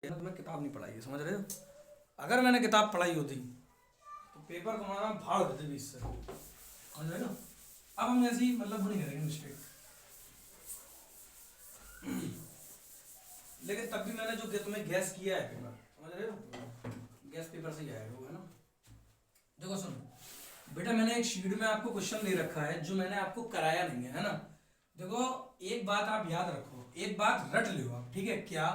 तुम्हें किताब नहीं पढ़ाई है, समझ रहे हो। अगर मैंने किताब पढ़ाई होती तो पेपर तुम्हारा फाड़ देते 20 से, समझ रहे हो। अब हम ऐसी मतलब वो नहीं करेंगे मिस्टेक। लेकिन तब भी मैंने जो तुम्हें गैस किया है पेपर, समझ रहे हो, गैस पेपर से ही आएगा वो, है ना। देखो सुनो बेटा, मैंने एक शीट में आपको क्वेश्चन दे रखा है जो मैंने आपको कराया नहीं है ना। देखो एक बात आप याद रखो, एक बात रट लो आप, ठीक है। क्या,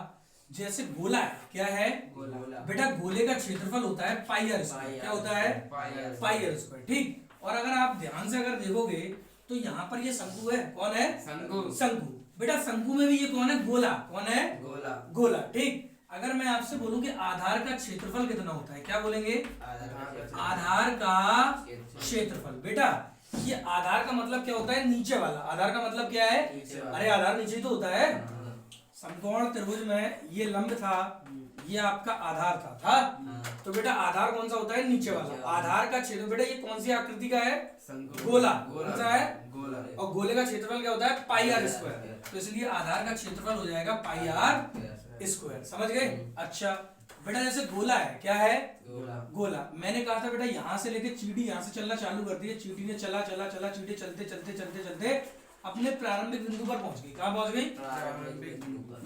जैसे गोला है, क्या है गोला। बेटा गोले का क्षेत्रफल होता है पाई आर स्क्वायर। क्या होता है पाई आर स्क्वायर, ठीक। और अगर आप ध्यान से अगर देखोगे तो यहाँ पर ये शंकु है, कौन है शंकु। बेटा शंकु में भी ये कौन है गोला, कौन है गोला, ठीक। अगर मैं आपसे बोलूं कि आधार का क्षेत्रफल कितना होता है, क्या बोलेंगे आधार का क्षेत्रफल। बेटा ये आधार का मतलब क्या होता है नीचे वाला, आधार का मतलब क्या है अरे आधार नीचे ही तो होता है। समकोण त्रिभुज में ये लंब था, ये आपका आधार था। तो बेटा आधार कौन सा होता है नीचे वाला। आधार का क्षेत्र बेटा ये कौन सी आकृति का है गोला, कौन सा है गोला। और गोले का क्षेत्रफल क्या होता है पाई आर स्क्वायर। तो इसलिए आधार का क्षेत्रफल हो जाएगा पाई आर स्क्वायर, समझ गए। अच्छा बेटा जैसे गोला है, क्या है गोला। मैंने कहा था बेटा यहाँ से लेके चीटी यहाँ से चलना चालू कर दी है, चीटी ने चला चला चला, चीटी चलते चलते चलते चलते अपने प्रारंभिक बिंदु पर पहुंच गई। कहाँ पहुंच गई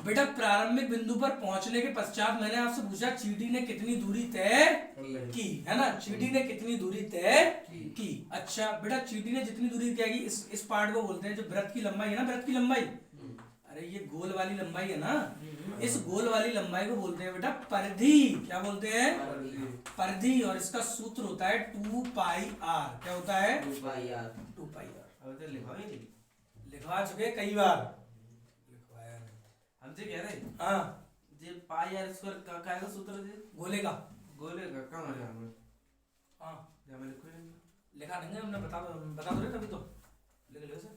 बेटा प्रारंभिक बिंदु पर पहुंचने के पश्चात मैंने आपसे पूछा चीटी ने कितनी दूरी तय की, है ना। चीटी ने कितनी दूरी तय की। अच्छा बेटा चीटी ने जितनी दूरी तय की, इस पार्ट को बोलते हैं जो वृत्त की लंबाई है ना, वृत्त की लंबाई। अरे ये गोल वाली लंबाई है ना, इस गोल वाली लंबाई को बोलते हैं बेटा परिधि। क्या बोलते हैं परिधि। और इसका सूत्र होता है 2 पाई आर। क्या होता है 2 पाई आर। लिखवा चुके कई बार, लिखवाया नहीं हमसे कह रहे हाँ जे पाई आर स्क्वायर का सूत्र दे गोले का कहां है हमें। हाँ या मैं लिखो नहीं लिखा देंगे, हमने बता दो रे तभी तो लिख लो सर।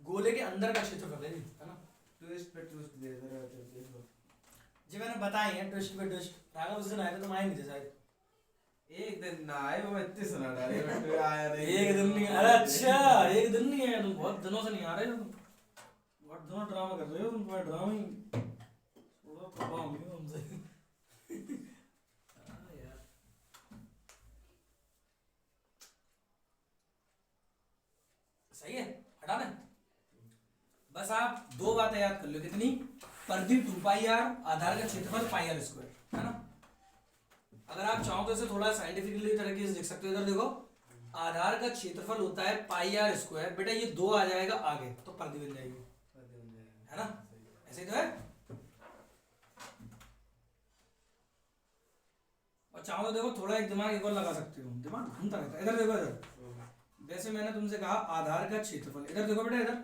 गोले के अंदर का क्षेत्रफल है ना। ट्विस्ट पे ट्विस्ट दे रहा है देखो जी मैंने बताए हैं ट्विस्ट पे ट्विस्ट। राघव उस दिन आए थे, तुम आए नहीं थे शायद। एक दिन ना आए वो इतने सुना डाले बट आया नहीं। एक दिन नहीं, अरे अच्छा एक दिन नहीं आया, तुम बहुत दिनों से नहीं आ रहे हो, तुम बहुत दिनों ड्रामा कर रहे हो, तुम तुम्हारा ड्रामा ही थोड़ा प्रभाव नहीं हो हमसे। हाँ यार सही है, हटा दें। बस आप दो बातें याद कर लो, कितनी परिधि 2 पाई आर, आधार का क्षेत्रफल पाई आर स्क्वायर, है ना। अगर आप चाहो तो इसे थोड़ा साइंटिफिकली तरीके से देख सकते हो। इधर देखो आधार का क्षेत्रफल होता है पाई आर स्क्वायर। बेटा ये 2 आ जाएगा आगे तो परिधि बन जाएगी, है ना। ऐसे तो है। और चाहो तो देखो थोड़ा एक दिमाग एक और लगा सकते हो, दिमाग घूमता रहता है। इधर देखो, इधर जैसे मैंने तुमसे कहा आधार का क्षेत्रफल, इधर देखो बेटा, इधर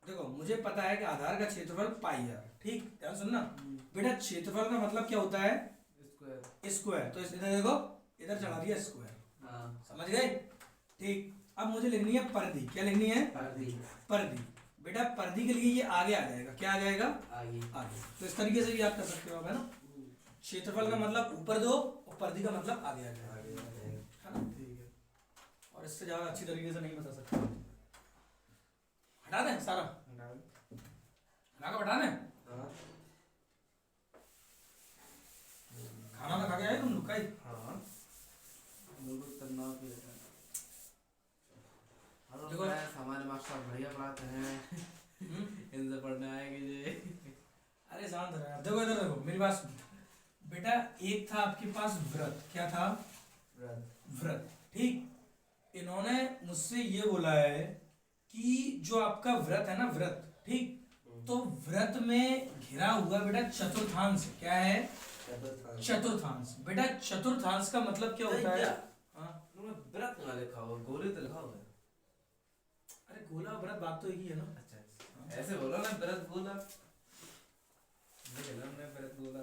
देखो मुझे पता है कि आधार का क्षेत्रफल पाई आर, ठीक। ध्यान सुनना बेटा, क्षेत्रफल का मतलब क्या होता है स्क्वायर। तो इधर देखो, इधर चढ़ा दिया स्क्वायर, समझ गए, ठीक। अब मुझे लिखनी है परिधि। क्या लिखनी है परिधि। बेटा परिधि के लिए ये आगे आ जाएगा, क्या आ जाएगा आगे। तो इस तरीके से भी याद कर सकते हो आप, है ना। क्षेत्रफल का मतलब ऊपर दो और परिधि का मतलब आगे आ जाएगा, है ना। ठीक है, और इससे ज्यादा अच्छी तरीके से नहीं बता सकते। हटा दें सारा, हटा दें। खाना खा के आए तुम लोग कई? हां बिल्कुल तन्ना पे देखो हमारे मास्टर बढ़िया पढ़ाते हैं। इनसे पढ़ने आएंगे जे। अरे शांत रहो यार। देखो इधर देखो मेरी बात सुनो बेटा। एक था आपके पास व्रत, क्या था व्रत, ठीक। इन्होंने मुझसे ये बोला है कि जो आपका व्रत है ना, व्रत, ठीक। तो व्रत में घिरा हुआ बेटा चतुर्थांश, क्या है चतुर्थांश। बेटा चतुर्थांश का मतलब क्या होता है। हाँ व्रत ना लिखा हो, गोले तो लिखा होगा। अरे गोला व्रत बात तो एक ही है ना। अच्छा ऐसे बोलो ना, व्रत गोला व्रत गोला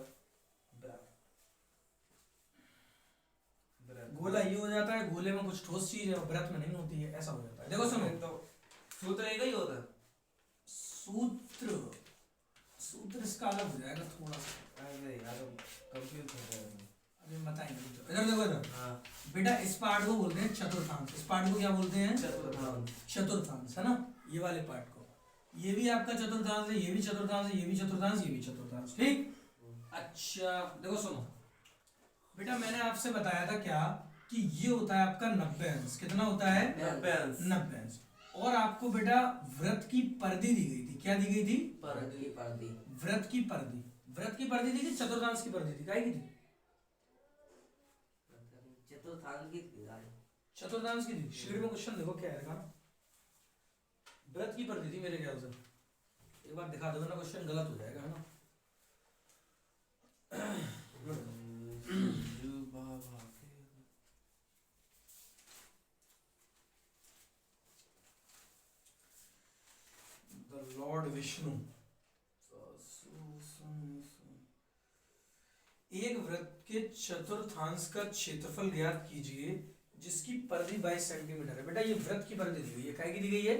गोला ये हो जाता है, गोले में कुछ ठोस चीज है, व्रत में नहीं होती है, ऐसा हो जाता है। देखो सुनो तो सूत्र एक ही होता है। सूत्र इसका अलग हो जाएगा थोड़ा सा। अरे यार कंफ्यूज हो गया मैं। अभी बताएंगे तो। इधर देखो इधर, बेटा इस पार्ट को बोलते हैं चतुर्थांश। इस पार्ट को क्या बोलते हैं चतुर्थांश, है ना, ये वाले पार्ट को। ये भी आपका चतुर्थांश है, ये भी चतुर्थांश है, ये भी चतुर्थांश, ये भी चतुर्थांश। ठीक। अच्छा देखो सुनो बेटा, मैंने आपसे बताया था क्या कि ये होता है आपका 90 अंश। कितना होता है? 90 अंश। 90 अंश। और आपको बेटा व्रत की परिधि दी गई थी। क्या दी गई थी? परिधि। व्रत की परिधि। व्रत की परिधि थी कि चतुर्थांश की परिधि थी? काय की थी? चतुर्थांश की थी। चतुर्थांश की थी। शीट में क्वेश्चन देखो क्या है, देखा व्रत की परिधि थी मेरे ख्याल से। एक बार दिखा दो ना, क्वेश्चन गलत हो जाएगा है ना। लॉर्ड विष्णु। एक वृत्त के चतुर्थांश का क्षेत्रफल ज्ञात कीजिए जिसकी परिधि 22 सेंटीमीटर है। बेटा ये वृत्त की परिधि दी गई है। काय की दी गई है?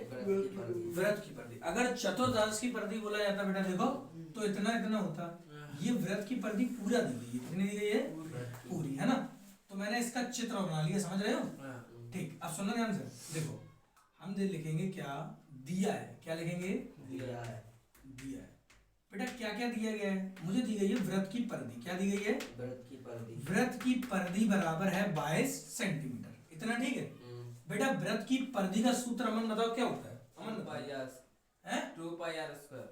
वृत्त की परिधि। अगर चतुर्थांश की परिधि बोला जाता बेटा देखो तो इतना इतना होता। ये वृत्त की परिधि पूरा दी गई है। कितनी दी गई है? पूरी, है ना। तो मैंने इसका चित्र बना लिया, समझ रहे हो? ठीक। अब सुनना ध्यान से, देखो हम लिखेंगे क्या दिया है। क्या लिखेंगे? दिया है। दिया है। बेटा क्या क्या दिया गया है? मुझे दी गई है व्रत की परिधि। क्या दी गई है? व्रत की परिधि। व्रत की परिधि बराबर है 22 सेंटीमीटर। इतना ठीक है। बेटा व्रत की परिधि का सूत्र अमन बताओ क्या होता है? अमन बताओ। 2 पाई आर स्क्वायर।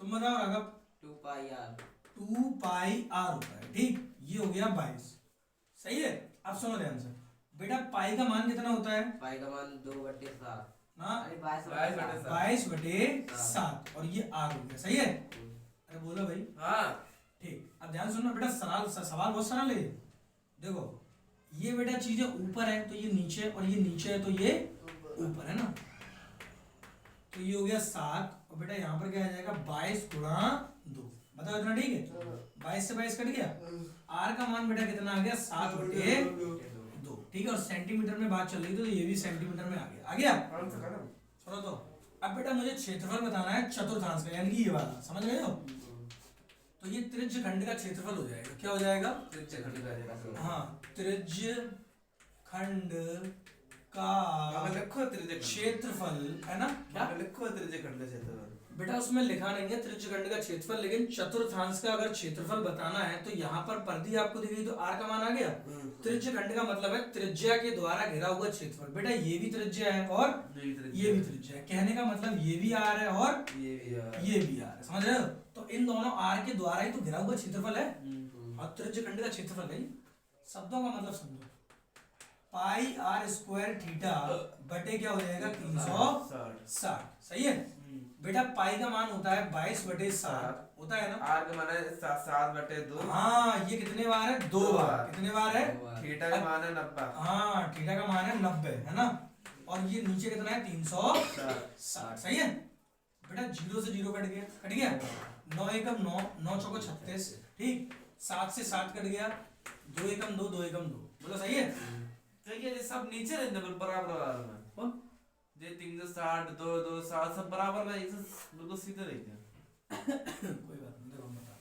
तुम बताओ Raghav. 2 pi R. 2 pi R होता है। ठीक, ये हो गया 22। सही है। अब सुनो ध्यान से बेटा, पाई का मान कितना होता है? पाई का मान 2/7 ना 22/7। 22/7 और ये आर हो गया। सही है। अरे बोलो भाई। हाँ ठीक। अब ध्यान सुनना बेटा, सवाल बहुत सरल है। देखो ये बेटा चीजें ऊपर है तो ये नीचे, और ये नीचे है तो ये ऊपर, है ना। तो ये हो गया 7 और बेटा यहाँ पर क्या आ जाएगा? 22 गुणा 2। बताओ इतना ठीक है? 22 से 22 कट गया। आर का मान बेटा कितना आ गया? 7/2। ठीक है। और सेंटीमीटर में बात चल रही थी तो ये भी सेंटीमीटर में आ गया। सुनो तो अब बेटा मुझे क्षेत्रफल बताना है चतुर्थांश का, यानी कि ये वाला। समझ गए हो? तो ये त्रिज्य खंड का क्षेत्रफल हो जाएगा। क्या हो जाएगा? हाँ, त्रिज्य खंड का क्षेत्रफल, है ना। क्या लिखो? त्रिज्य खंड का क्षेत्रफल। बेटा उसमें लिखा नहीं है त्रिज्य खंड का क्षेत्रफल, लेकिन चतुर्थांश का अगर क्षेत्रफल बताना है तो यहाँ पर परिधि आपको दी गई तो आर का मान आ गया। त्रिज्य खंड का मतलब है त्रिज्या के द्वारा घिरा हुआ क्षेत्रफल। बेटा ये भी त्रिज्या है और ये भी त्रिज्या है। कहने का मतलब ये भी आर है और ये भी आर है। समझ रहे हो? तो इन दोनों आर के द्वारा ही तो घिरा हुआ क्षेत्रफल है और त्रिज्य खंड का क्षेत्रफल है। शब्दों का मतलब समझो। पाई आर स्क्वायर थीटा बटे क्या हो जाएगा? 360। सही है। बेटा पाई का मान होता है 22/7 होता है ना। आर का मान है 7/2। हाँ, ये कितने बार है? 2 बार। कितने बार है? थीटा का मान है 90। हाँ, थीटा का मान है 90, है ना। और ये नीचे कितना है? 360। सही है। बेटा 0 से 0 कट गया। 9 एकम 9, 9 चौको 36। ठीक। 7 से 7 कट गया। 2 एकम 2, 2 एकम 2। बोलो सही है। तो ये सब नीचे रहते हैं बराबर में। जे 360 2 2 7 सब बराबर में, ये बिल्कुल सीधे रहते हैं। कोई बात नहीं, देखो बता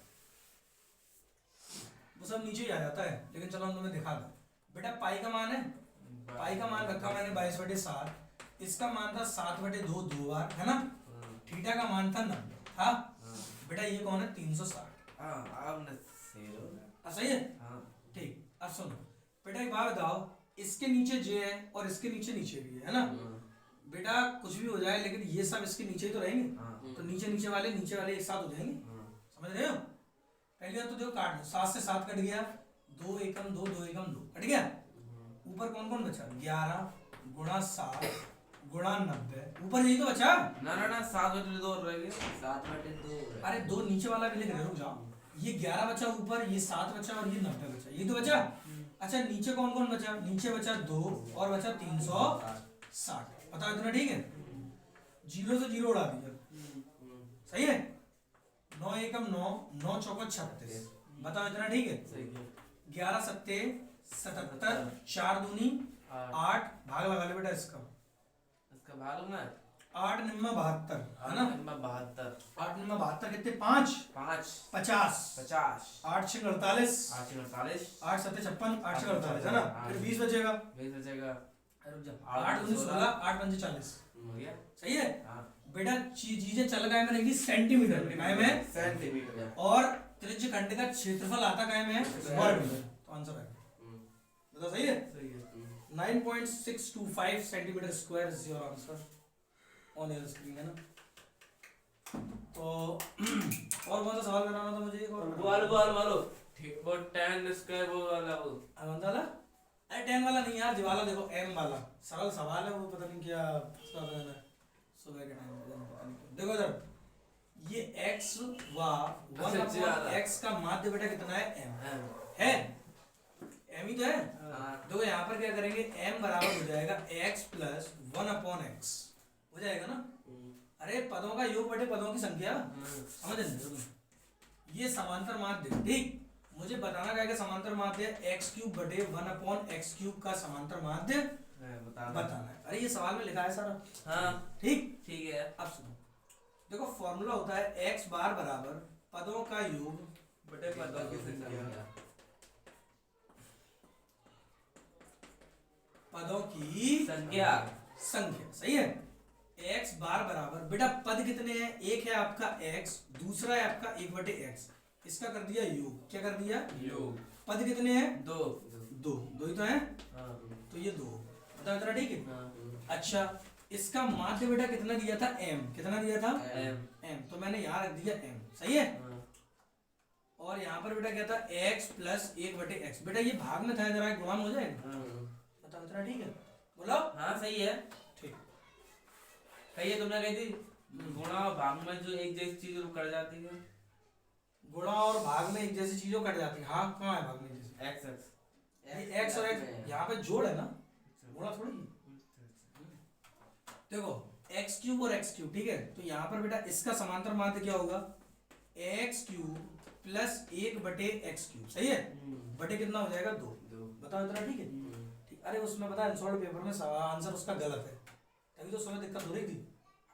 वो सब नीचे ही आ जाता है, लेकिन चलो हम तुम्हें दिखा दो। बेटा पाई का मान है, पाई का मान रखा मैंने 22/7। इसका मान था 7/2 2 बार, है ना। थीटा का मान था 90 था। बेटा ये कौन है? 360। हाँ आपने सही है। ठीक। अब सुनो बेटा एक बात बताओ, इसके नीचे जे है और इसके नीचे नीचे भी है ना। बेटा कुछ भी हो जाए लेकिन ये सब इसके नीचे ही तो रहेंगे। तो नीचे नीचे वाले एक साथ हो जाएंगे। समझ रहे हो? पहली बात तो देखो काट दो। 7 से 7 कट गया। 2 एकम 2, 2 एकम 2 कट गया। ऊपर कौन कौन बचा? 11 गुणा 7 गुणा 90। ऊपर यही तो बचा ना 7/2 रह गए। 7/2। अरे 2 नीचे वाला भी लिख रहे हो, रुक जाओ। ये 11 बचा ऊपर, ये 7 बचा और ये 90 बचा। ये तो बचा। अच्छा नीचे कौन कौन बचा? नीचे बचा 2 और बचा 360। बताओ इतना ठीक है? 0 से 0 उड़ा दीजिए। सही है। 9 एकम 9, 9 चौको 36। बताओ इतना ठीक है? 11 सत्ते 77, 4 दूनी 8। भाग लगा ले बेटा इसका भाग में 8 निम्मा 72, है ना। 72। 8 निम्मा 72 कितने? 5 50। 8 6 48, 8 7 56, 8 6 48, है ना। फिर 20 बचेगा। 20 बचेगा। 8 19 16, 8 5 40। हो गया। सही है हाँ बेटा, चीजें चल गए में सेंटीमीटर में, काय में सेंटीमीटर। और त्रिज्य खंड का क्षेत्रफल आता काय में वर्ग में। तो आंसर है बता, सही है। सही है। 9.625 centimetre square is your answer on your screen, है ना। तो और कौन सा सवाल कराना था मुझे? एक और बोलो ठीक, वो 10 स्क्वायर वो वाला वो कौन सा वाला? अरे 10 वाला नहीं यार, जो वाला देखो m वाला सरल सवाल है, वो पता नहीं क्या फंसा हुआ है सुबह के टाइम पे, पता नहीं क्यों। देखो इधर ये x व 1/x का माध्य बेटा कितना है? m है, m ही तो है। देखो यहाँ पर क्या करेंगे, m बराबर हो जाएगा x प्लस 1/x हो जाएगा ना। अरे पदों का योग बटे पदों की संख्या, समझ रहे हो? ये समांतर माध्य, ठीक। मुझे बताना क्या है समांतर माध्य x³ बटे 1/x³ का समांतर माध्य बताना है। अरे ये सवाल में लिखा है सारा, हाँ ठीक। ठीक है। अब सुनो, देखो फॉर्मूला होता है x बार बराबर पदों का योग बटे पदों की संख्या। पदों की संख्या संख्या, सही है। x बार बराबर बेटा पद कितने हैं? एक है आपका x, दूसरा है आपका 1/x, इसका कर दिया योग। क्या कर दिया? योग। पद कितने हैं? दो दो ही तो हैं। हाँ तो ये दो बता इतना, ठीक है। हाँ। अच्छा इसका माध्य बेटा कितना दिया था? m। कितना दिया था? m। तो मैंने यहाँ रख दिया m, सही है। हाँ। और यहाँ पर बेटा क्या था? x plus 1/x। बेटा ये भाग में था, जरा गुणा में हो जाएगा, बता इतना, ठीक है। बोलो हाँ सही है। ठीक। सही है। तुमने कही थी गुणा और भाग में जो एक जैसी चीज कट जाती है। गुणा और भाग में एक जैसी चीजों कट जाती है। हाँ कहाँ है भाग में जैसी? x x और x यहाँ पे जोड़ है ना, गुणा थोड़ी। देखो x³ और x³, ठीक है। तो यहाँ पर बेटा इसका समांतर माध्य क्या होगा? x³ प्लस 1/x³, सही है। बटे कितना हो जाएगा? 2। बताओ इतना, ठीक है। ठीक। अरे उसमें पता है सॉल्व पेपर में आंसर उसका गलत है, तभी तो समय दिक्कत हो रही थी।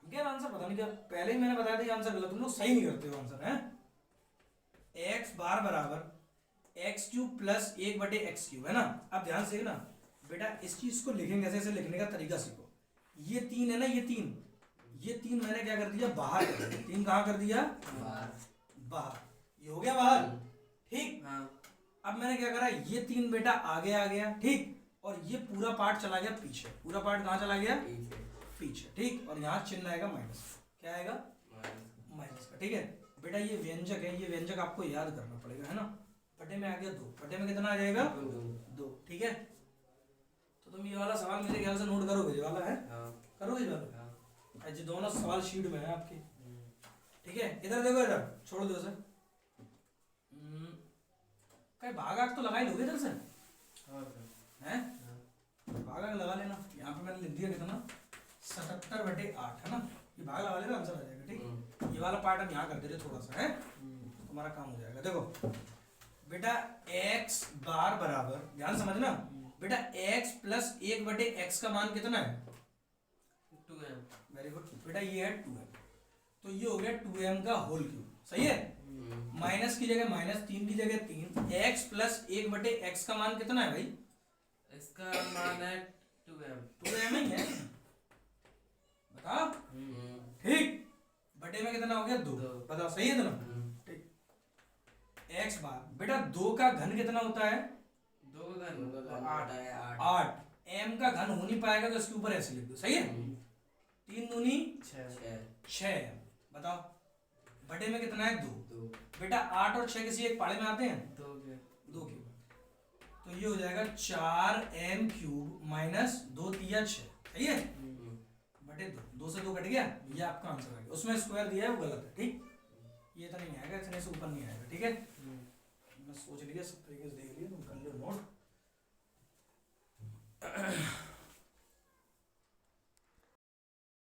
हम क्या आंसर पता नहीं क्या, पहले ही मैंने बताया था आंसर गलत, तुम लोग सही नहीं करते हो आंसर, है। x बार बराबर x³ प्लस 1/x³, है ना। अब ध्यान से ना बेटा, इस चीज को लिखेंगे ऐसे, ऐसे लिखने का तरीका सीखो। ये 3 है ना, ये 3 मैंने क्या कर दिया? बाहर कर दिया। 3 कहाँ कर दिया? बाहर। ये हो गया बाहर, ठीक। हाँ। अब मैंने क्या करा? ये 3 बेटा आगे आ गया, ठीक। और ये पूरा पार्ट चला गया पीछे। पूरा पार्ट कहाँ चला गया? पीछे, ठीक। और यहाँ चिन्ह आएगा माइनस। क्या आएगा? माइनस का, ठीक है। बेटा ये व्यंजक है, ये व्यंजक आपको याद करना पड़ेगा, है ना। बटे में आ गया 2, बटे में कितना आ जाएगा? 2, ठीक है। तो तुम ये वाला सवाल मेरे ख्याल से नोट करोगे, ये वाला है, करोगे ये वाला। ये दोनों सवाल शीट में है आपके, ठीक है। इधर देखो, इधर छोड़ दो इसे। कहीं भाग तो लगा ही लोगे इधर से, हैं? भाग लगा लेना। यहाँ पे मैंने लिख दिया कितना? 77/8, है ना। ये भाग लगा लेना, आंसर आ जाएगा, ठीक। ये वाला पार्ट हम यहाँ कर दे रहे थोड़ा सा, है, तुम्हारा काम हो जाएगा। देखो बेटा x बार बराबर, ध्यान समझना बेटा, x प्लस 1/x का मान कितना है? 2m। वेरी गुड बेटा, ये है 2m। तो ये हो गया 2m का होल क्यूब, सही है। माइनस की जगह माइनस, 3 की जगह 3। x प्लस 1/x का मान कितना है भाई? इसका मान है 2m। 2m ही है, बताओ, ठीक। बटे में कितना हो गया? 2। बताओ सही है ना, ठीक। x बार बेटा 2 का घन कितना होता है? 2 का घन 8 है। 8। m का घन हो नहीं पाएगा तो इसके ऊपर ऐसे लिख दो, सही है। 3 दूनी 6। बताओ बटे में कितना है? 2। बेटा 8 और 6 किसी एक पाड़े में आते हैं? 2 के। तो ये हो जाएगा 4m³ माइनस 2 तिया 6, सही है। बटे 2 से 2 कट गया, ये आपका आंसर आ गया। उसमें स्क्वायर दिया है वो गलत है, ठीक। ये तो नहीं आएगा, इतने से ऊपर नहीं आएगा, ठीक है। मैं सोच लिया, सब तरीके से देख लिया, तुम कर लो नोट।